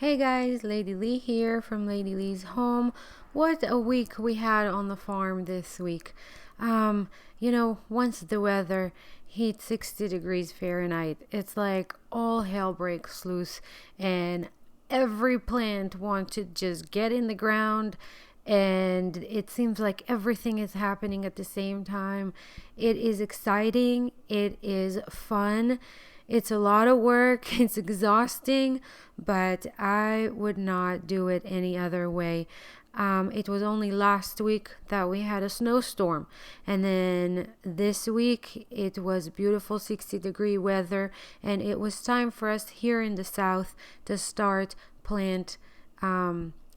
Hey guys, Lady Lee here from Lady Lee's home. What a week we had on the farm this week. Once the weather hits 60 degrees Fahrenheit, it's like all hell breaks loose and every plant wants to just get in the ground, and it seems like everything is happening at the same time. It is exciting, it is fun. It's a lot of work, it's exhausting, but I would not do it any other way. It was only last week that we had a snowstorm, and then this week it was beautiful 60-degree weather, and it was time for us here in the south to start plant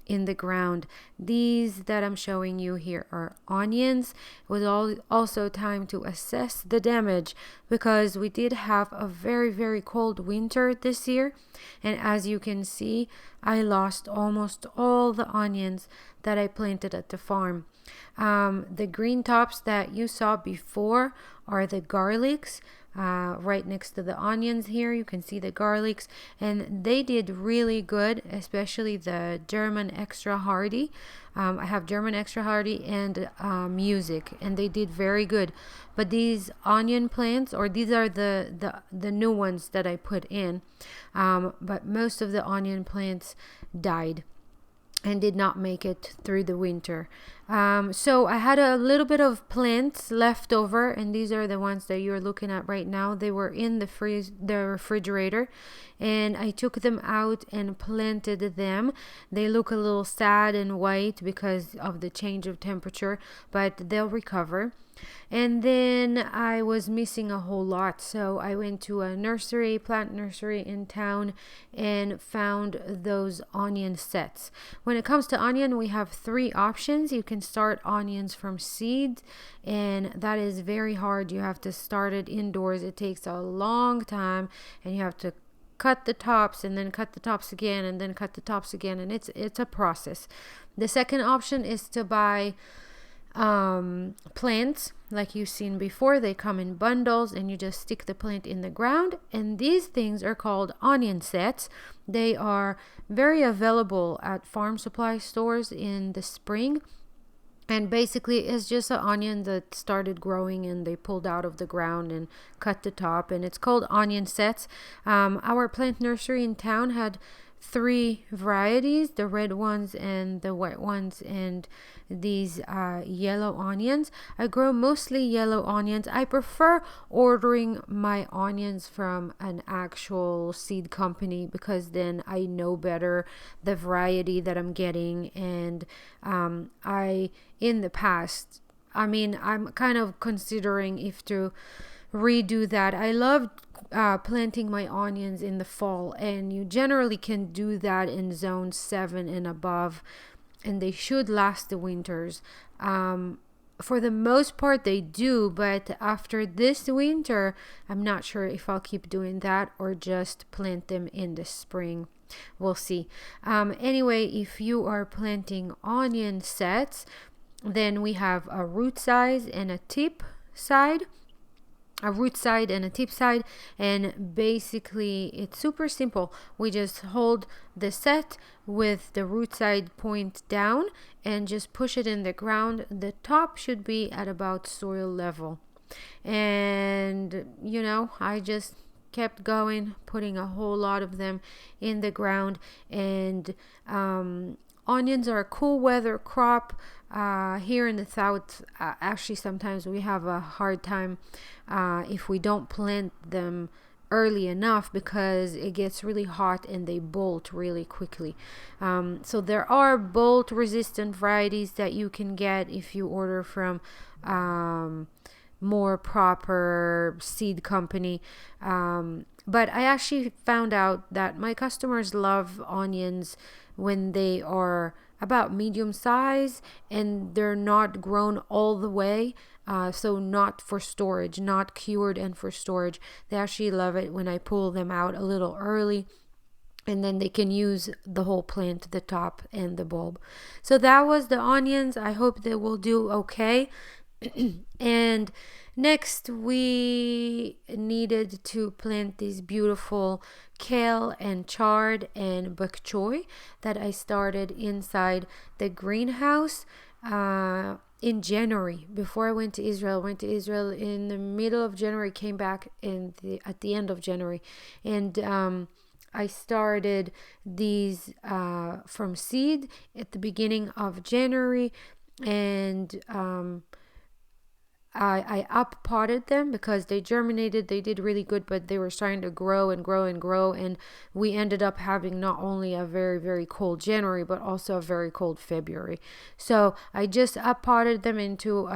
in the ground. These that I'm showing you here are onions. It was also time to assess the damage because we did have a very, very cold winter this year. And as you can see, I lost almost all the onions that I planted at the farm. The green tops that you saw before are the garlics. Right next to the onions here you can see the garlics, and they did really good, especially the German extra hardy. I have German extra hardy and music, and they did very good. But these onion plants, or these are the new ones that I put in, but most of the onion plants died and did not make it through the winter. So I had a little bit of plants left over, and these are the ones that you're looking at right now. They were in the refrigerator, and I took them out and planted them. They look a little sad and white because of the change of temperature, but they'll recover. And then I was missing a whole lot, so I went to a plant nursery in town, and found those onion sets. When it comes to onion, we have three options. You can start onions from seeds, and that is very hard. You have to start it indoors. It takes a long time, and you have to cut the tops and then cut the tops again and then cut the tops again, and it's a process. The second option is to buy plants like you've seen before. They come in bundles, and you just stick the plant in the ground, and these things are called onion sets. They are very available at farm supply stores in the spring, and basically it's just an onion that started growing and they pulled out of the ground and cut the top, and it's called onion sets. Our plant nursery in town had three varieties: the red ones and the white ones, and these yellow onions. I grow mostly yellow onions. I prefer ordering my onions from an actual seed company because then I know better the variety that I'm getting. And in the past, I'm kind of considering if to redo that. I loved planting my onions in the fall, and you generally can do that in zone 7 and above, and they should last the winters. For the most part they do, but after this winter I'm not sure if I'll keep doing that or just plant them in the spring. We'll see. Anyway, if you are planting onion sets, then we have a root size and a tip side. A root side and a tip side, and basically it's super simple. We just hold the set with the root side point down and just push it in the ground. The top should be at about soil level, and I just kept going, putting a whole lot of them in the ground. And onions are a cool weather crop. Here in the south, actually sometimes we have a hard time if we don't plant them early enough because it gets really hot and they bolt really quickly. So there are bolt resistant varieties that you can get if you order from more proper seed company. But I actually found out that my customers love onions when they are about medium size and they're not grown all the way, so not for storage, not cured and for storage. They actually love it when I pull them out a little early, and then they can use the whole plant, the top and the bulb. So that was the onions. I hope they will do okay. And next we needed to plant these beautiful kale and chard and bok choy that I started inside the greenhouse in January. Before I went to Israel. I went to Israel in the middle of January, came back at the end of January, and I started these from seed at the beginning of January, and I up potted them because they germinated. They did really good, but they were starting to grow and grow and grow. And we ended up having not only a very, very cold January, but also a very cold February. So I just up potted them into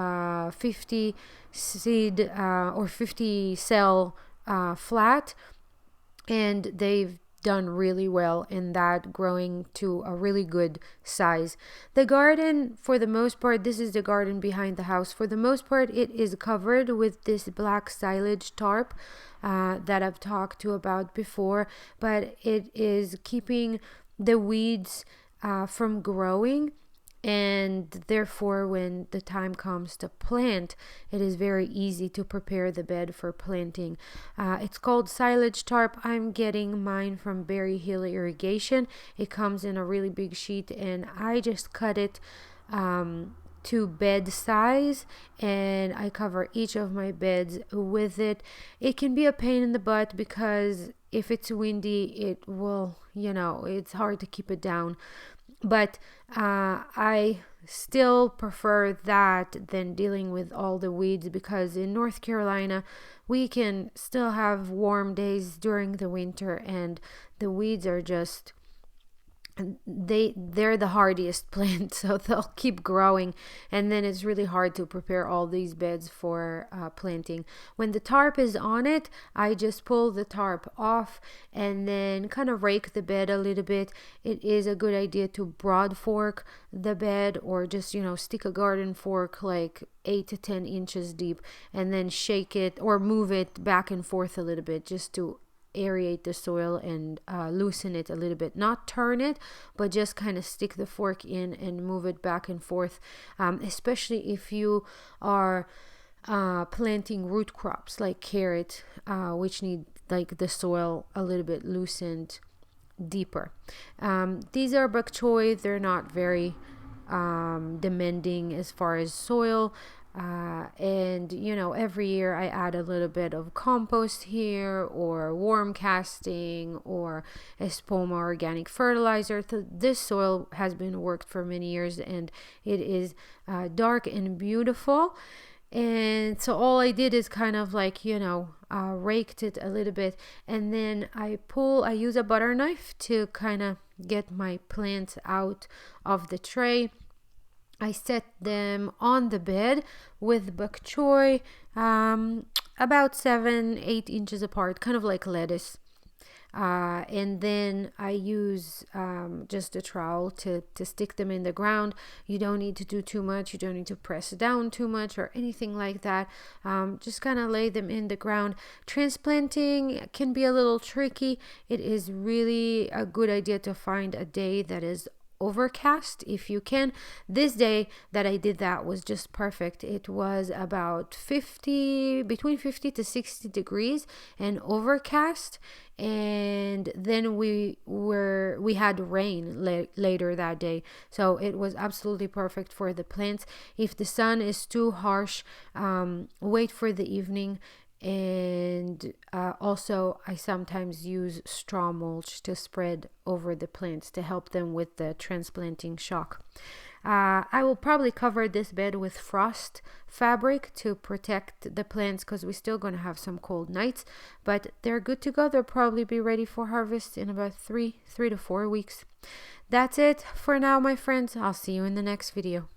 50 seed or 50 cell flat, and they've done really well in that, growing to a really good size. The garden, for the most part, this is the garden behind the house. For the most part, it is covered with this black silage tarp that I've talked to about before, but it is keeping the weeds from growing, and therefore when the time comes to plant, it is very easy to prepare the bed for planting. It's called silage tarp. I'm getting mine from Berry Hill Irrigation. It comes in a really big sheet, and I just cut it to bed size, and I cover each of my beds with it. It can be a pain in the butt because if it's windy, it will, it's hard to keep it down. But I still prefer that than dealing with all the weeds, because in North Carolina we can still have warm days during the winter, and the weeds are just they're the hardiest plant, so they'll keep growing, and then it's really hard to prepare all these beds for planting. When the tarp is on it, I just pull the tarp off and then kind of rake the bed a little bit. It is a good idea to broad fork the bed, or just stick a garden fork like 8 to 10 inches deep, and then shake it or move it back and forth a little bit just to aerate the soil and loosen it a little bit. Not turn it, but just kind of stick the fork in and move it back and forth, especially if you are planting root crops like carrot, which need like the soil a little bit loosened deeper. These are bok choy. They're not very demanding as far as soil. And every year I add a little bit of compost here, or worm casting, or espoma organic fertilizer. This soil has been worked for many years, and it is dark and beautiful. And so all I did is kind of like raked it a little bit, and then I use a butter knife to kind of get my plants out of the tray. I set them on the bed with bok choy, about 7-8 inches apart, kind of like lettuce. And then I use just a trowel to stick them in the ground. You don't need to do too much. You don't need to press down too much or anything like that. Just kind of lay them in the ground. Transplanting can be a little tricky. It is really a good idea to find a day that is overcast if you can. This day that I did that was just perfect. It was about between 50 to 60 degrees and overcast, and then we had rain later that day, so it was absolutely perfect for the plants. If the sun is too harsh, wait for the evening. And also I sometimes use straw mulch to spread over the plants to help them with the transplanting shock. I will probably cover this bed with frost fabric to protect the plants, because we're still going to have some cold nights, but they're good to go. They'll probably be ready for harvest in about 3 to 4 weeks. That's it for now, my friends. I'll see you in the next video.